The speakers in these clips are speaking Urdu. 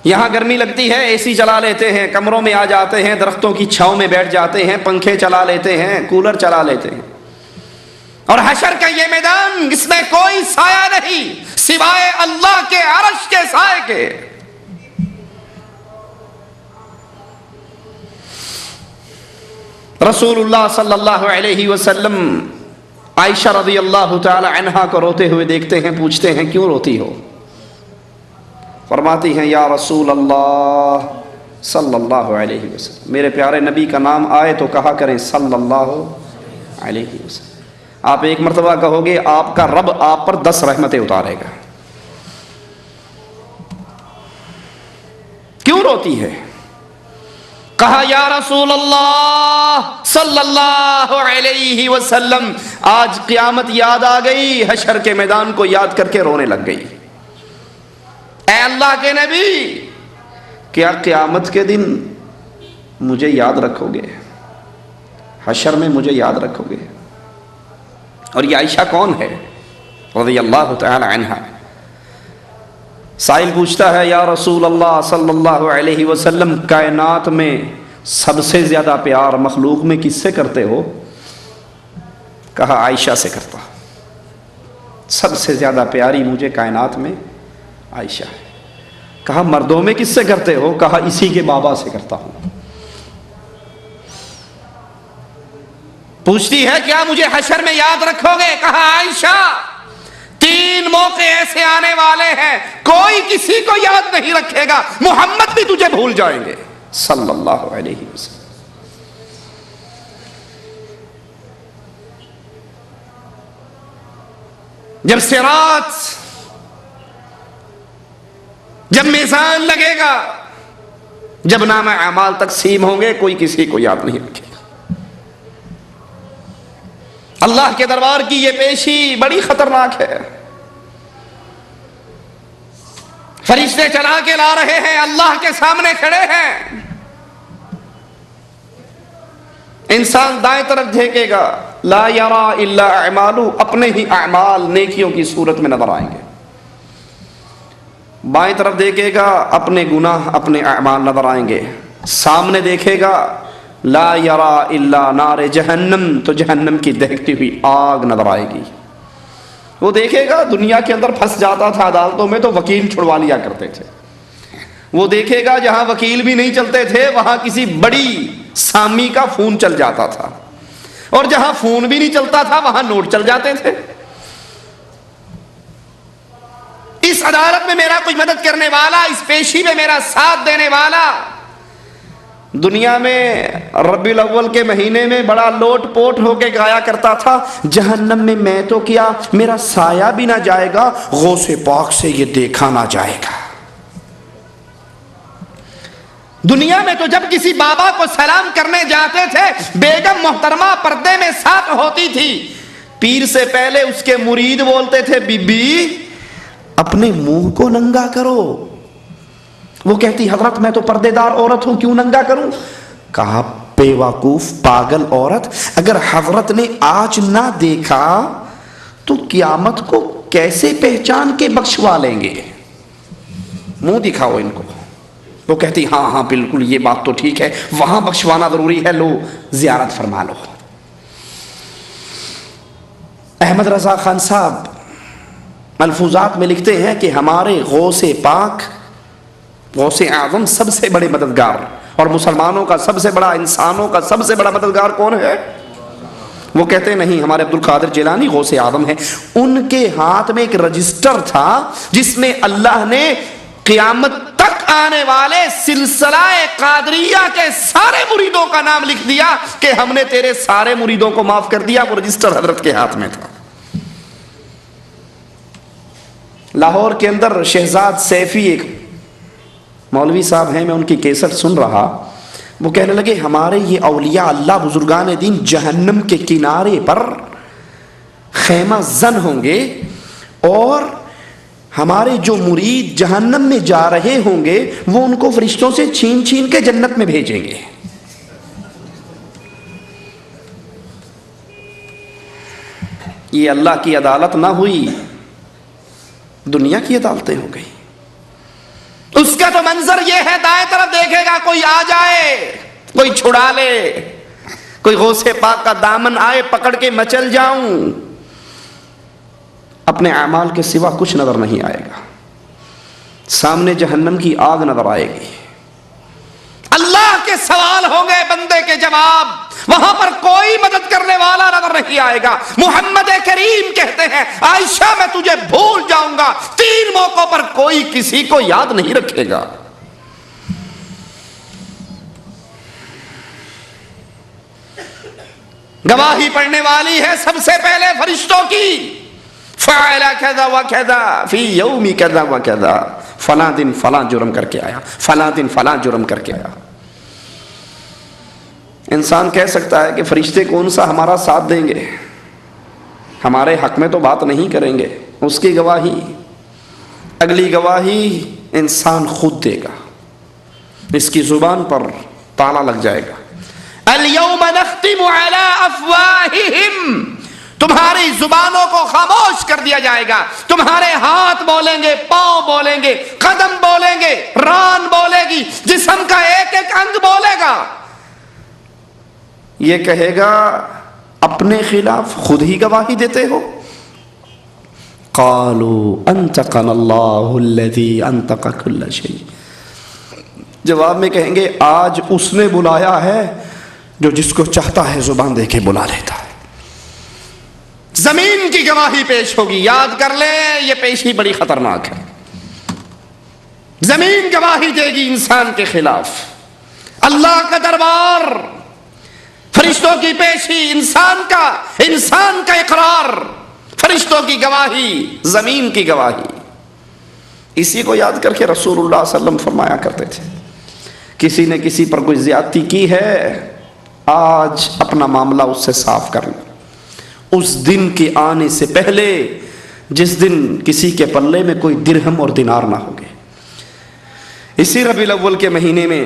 یہاں گرمی لگتی ہے، اے سی چلا لیتے ہیں، کمروں میں آ جاتے ہیں، درختوں کی چھاؤں میں بیٹھ جاتے ہیں، پنکھے چلا لیتے ہیں، کولر چلا لیتے ہیں۔ اور حشر کا یہ میدان، اس میں کوئی سایہ نہیں سوائے اللہ کے عرش کے سائے کے۔ رسول اللہ صلی اللہ علیہ وسلم عائشہ رضی اللہ تعالی عنہا کو روتے ہوئے دیکھتے ہیں، پوچھتے ہیں کیوں روتی ہو؟ فرماتی ہیں یا رسول اللہ صلی اللہ علیہ وسلم، میرے پیارے نبی کا نام آئے تو کہا کریں صلی اللہ علیہ وسلم۔ آپ ایک مرتبہ کہو گے آپ کا رب آپ پر 10 رحمتیں اتارے گا۔ کیوں روتی ہے؟ کہا یا رسول اللہ صلی اللہ علیہ وسلم، آج قیامت یاد آ گئی، حشر کے میدان کو یاد کر کے رونے لگ گئی۔ اے اللہ کے نبی، کیا قیامت کے دن مجھے یاد رکھو گے؟ حشر میں مجھے یاد رکھو گے؟ اور یہ عائشہ کون ہے رضی اللہ تعالی عنہا؟ سائل پوچھتا ہے یا رسول اللہ صلی اللہ علیہ وسلم، کائنات میں سب سے زیادہ پیار مخلوق میں کس سے کرتے ہو؟ کہا عائشہ سے کرتا، سب سے زیادہ پیاری مجھے کائنات میں عائشہ ہے۔ کہا مردوں میں کس سے کرتے ہو؟ کہا اسی کے بابا سے کرتا ہوں۔ پوچھتی ہے کیا مجھے حشر میں یاد رکھو گے؟ کہا عائشہ 3 موقع ایسے آنے والے ہیں کوئی کسی کو یاد نہیں رکھے گا، محمد بھی تجھے بھول جائیں گے صلی اللہ علیہ وسلم۔ جب صراط، جب میزان لگے گا، جب نام اعمال تقسیم ہوں گے، کوئی کسی کو یاد نہیں رکھے گا۔ اللہ کے دربار کی یہ پیشی بڑی خطرناک ہے۔ فرشتے چلا کے لا رہے ہیں، اللہ کے سامنے کھڑے ہیں۔ انسان دائیں طرف دیکھے گا، لا یرا الا اعمالہ، اپنے ہی اعمال نیکیوں کی صورت میں نظر آئیں گے۔ بائیں طرف دیکھے گا، اپنے گناہ، اپنے اعمال نظر آئیں گے۔ سامنے دیکھے گا، لا یرا الا نار جہنم، تو جہنم کی دہکتی ہوئی آگ نظر آئے گی۔ وہ دیکھے گا، دنیا کے اندر پھنس جاتا تھا عدالتوں میں تو وکیل چھڑوا لیا کرتے تھے۔ وہ دیکھے گا جہاں وکیل بھی نہیں چلتے تھے وہاں کسی بڑی سامی کا فون چل جاتا تھا، اور جہاں فون بھی نہیں چلتا تھا وہاں نوٹ چل جاتے تھے۔ اس عدالت میں میرا کوئی مدد کرنے والا، اس پیشی میں میرا ساتھ دینے والا۔ دنیا میں ربیع الاول کے مہینے میں بڑا لوٹ پوٹ ہو کے گایا کرتا تھا، جہنم میں میں تو کیا میرا سایہ بھی نہ جائے گا، غوث پاک سے یہ دیکھا نہ جائے گا۔ دنیا میں تو جب کسی بابا کو سلام کرنے جاتے تھے، بیگم محترمہ پردے میں ساتھ ہوتی تھی، پیر سے پہلے اس کے مرید بولتے تھے بی بی اپنے منہ کو ننگا کرو۔ وہ کہتی حضرت میں تو پردے دار عورت ہوں، کیوں ننگا کروں؟ کہا بے وقوف پاگل عورت، اگر حضرت نے آج نہ دیکھا تو قیامت کو کیسے پہچان کے بخشوا لیں گے؟ منہ دکھاؤ ان کو۔ وہ کہتی ہاں ہاں بالکل یہ بات تو ٹھیک ہے، وہاں بخشوانا ضروری ہے، لو زیارت فرما لو۔ احمد رضا خان صاحب ملفوظات میں لکھتے ہیں کہ ہمارے غوث پاک، غوث اعظم سب سے بڑے مددگار، اور مسلمانوں کا سب سے بڑا، انسانوں کا سب سے بڑا مددگار کون ہے؟ وہ کہتے نہیں ہمارے عبد القادر جیلانی غوث اعظم ہے۔ ان کے ہاتھ میں ایک رجسٹر تھا جس میں اللہ نے قیامت تک آنے والے سلسلہ قادریہ کے سارے مریدوں کا نام لکھ دیا کہ ہم نے تیرے سارے مریدوں کو معاف کر دیا۔ وہ رجسٹر حضرت کے ہاتھ میں تھا۔ لاہور کے اندر شہزاد سیفی ایک مولوی صاحب ہیں، میں ان کی کیسٹ سن رہا، وہ کہنے لگے ہمارے یہ اولیاء اللہ بزرگان دین جہنم کے کنارے پر خیمہ زن ہوں گے، اور ہمارے جو مرید جہنم میں جا رہے ہوں گے وہ ان کو فرشتوں سے چھین چھین کے جنت میں بھیجیں گے۔ یہ اللہ کی عدالت نہ ہوئی، دنیا کی عدالتیں ہو گئی۔ اس کا تو منظر یہ ہے، دائیں طرف دیکھے گا کوئی آ جائے، کوئی چھڑا لے، کوئی غوث پاک کا دامن آئے پکڑ کے مچل جاؤں، اپنے اعمال کے سوا کچھ نظر نہیں آئے گا، سامنے جہنم کی آگ نظر آئے گی، اللہ کے سوال ہوں گے، بندے کے جواب، وہاں پر کوئی مدد کرنے والا نظر نہیں آئے گا۔ محمد کریم کہتے ہیں عائشہ میں تجھے بھول جاؤں گا، 3 موقعوں پر کوئی کسی کو یاد نہیں رکھے گا۔ گواہی پڑھنے والی ہے سب سے پہلے فرشتوں کی، فعل کذا و کذا فی یوم کذا و کذا، فلاں دن فلاں جرم کر کے آیا، فلاں دن فلاں جرم کر کے آیا۔ انسان کہہ سکتا ہے کہ فرشتے کون سا ہمارا ساتھ دیں گے، ہمارے حق میں تو بات نہیں کریں گے، اس کی گواہی، اگلی گواہی انسان خود دے گا، اس کی زبان پر تالا لگ جائے گا۔ اليوم نختم على افواہہم، تمہاری زبانوں کو خاموش کر دیا جائے گا، تمہارے ہاتھ بولیں گے، پاؤں بولیں گے، قدم بولیں گے، ران بولے گی، جسم کا ایک ایک انگ بولے گا، یہ کہے گا اپنے خلاف خود ہی گواہی دیتے ہو۔ قالوا انطقنا اللہ الذی انطق کل شیء، جواب میں کہیں گے آج اس نے بلایا ہے جو جس کو چاہتا ہے زبان دے کے بلا لیتا ہے۔ زمین کی گواہی پیش ہوگی، یاد کر لیں یہ پیشی بڑی خطرناک ہے۔ زمین گواہی دے گی انسان کے خلاف، اللہ کا دربار، فرشتوں کی پیشی، انسان کا اقرار، فرشتوں کی گواہی، زمین کی گواہی۔ اسی کو یاد کر کے رسول اللہ صلی اللہ علیہ وسلم فرمایا کرتے تھے کسی نے کسی پر کوئی زیادتی کی ہے، آج اپنا معاملہ اس سے صاف کر لیں، اس دن کے آنے سے پہلے جس دن کسی کے پلے میں کوئی درہم اور دینار نہ ہوگے۔ اسی ربیع الاول کے مہینے میں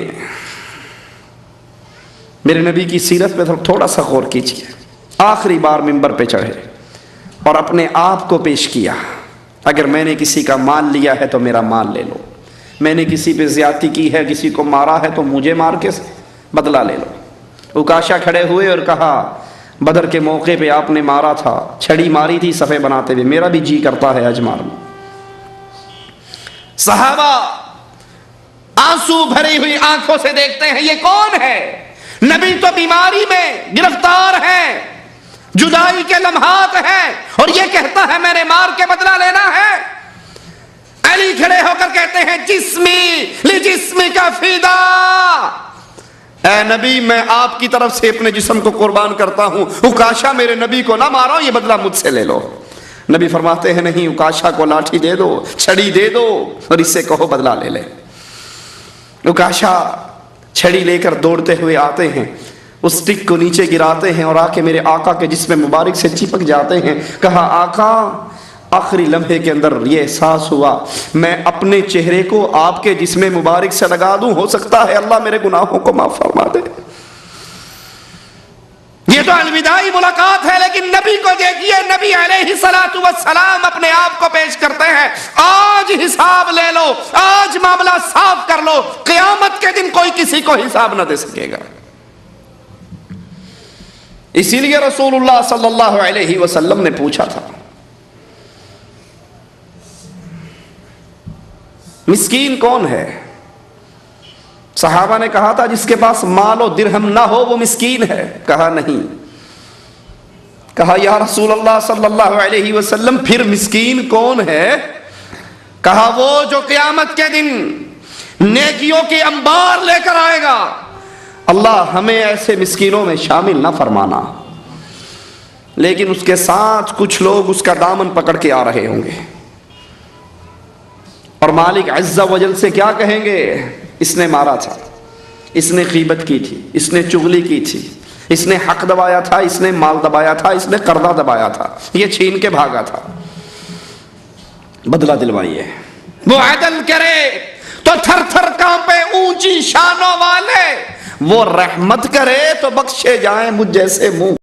میرے نبی کی سیرت پہ تھوڑا سا غور کیجیے۔ آخری بار منبر پہ چڑھے اور اپنے آپ کو پیش کیا، اگر میں نے کسی کا مال لیا ہے تو میرا مال لے لو، میں نے کسی پہ زیادتی کی ہے، کسی کو مارا ہے تو مجھے مار کے بدلہ لے لو۔ اکاشا کھڑے ہوئے اور کہا بدر کے موقع پہ آپ نے مارا تھا، چھڑی ماری تھی صفے بناتے ہوئے، میرا بھی جی کرتا ہے اجمار میں۔ صحابہ آنسو بھری ہوئی آنکھوں سے دیکھتے ہیں یہ کون ہے؟ نبی تو بیماری میں گرفتار ہے، جدائی کے لمحات ہیں، اور یہ کہتا ہے میں نے مار کے بدلہ لینا ہے۔ علی کھڑے ہو کر کہتے ہیں جسمی لجسمی کا فدا، اے نبی میں آپ کی طرف سے اپنے جسم کو قربان کرتا ہوں، اکاشا میرے نبی کو نہ مارو، یہ بدلہ مجھ سے لے لو۔ نبی فرماتے ہیں نہیں، اکاشا کو لاٹھی دے دو، چھڑی دے دو اور اس سے کہو بدلہ لے لے۔ اکاشا چھڑی لے کر دوڑتے ہوئے آتے ہیں، اس سٹک کو نیچے گراتے ہیں اور آ کے میرے آقا کے جسم مبارک سے چپک جاتے ہیں۔ کہا آقا آخری لمحے کے اندر یہ احساس ہوا میں اپنے چہرے کو آپ کے جسم مبارک سے لگا دوں، ہو سکتا ہے اللہ میرے گناہوں کو معاف فرما دے۔ یہ تو الوداعی ملاقات ہے، لیکن نبی کو دیکھیے، نبی علیہ الصلوۃ والسلام اپنے آپ کو پیش کرتے ہیں، آج حساب لے لو، آج معاملہ صاف کر لو، قیامت کے دن کوئی کسی کو حساب نہ دے سکے گا۔ اسی لیے رسول اللہ صلی اللہ علیہ وسلم نے پوچھا تھا مسکین کون ہے؟ صحابہ نے کہا تھا جس کے پاس مال و درہم نہ ہو وہ مسکین ہے۔ کہا نہیں۔ کہا یا رسول اللہ صلی اللہ علیہ وسلم پھر مسکین کون ہے؟ کہا وہ جو قیامت کے دن نیکیوں کے انبار لے کر آئے گا۔ اللہ ہمیں ایسے مسکینوں میں شامل نہ فرمانا، لیکن اس کے ساتھ کچھ لوگ اس کا دامن پکڑ کے آ رہے ہوں گے اور مالک عز و جل سے کیا کہیں گے؟ اس نے مارا تھا، اس نے غیبت کی تھی، اس نے چغلی کی تھی، اس نے حق دبایا تھا، اس نے مال دبایا تھا، اس نے قرضہ دبایا تھا، یہ چھین کے بھاگا تھا، بدلہ دلوائیے۔ وہ عدل کرے تو تھر تھر کانپے اونچی شانوں والے، وہ رحمت کرے تو بخشے جائیں مجھ جیسے منہ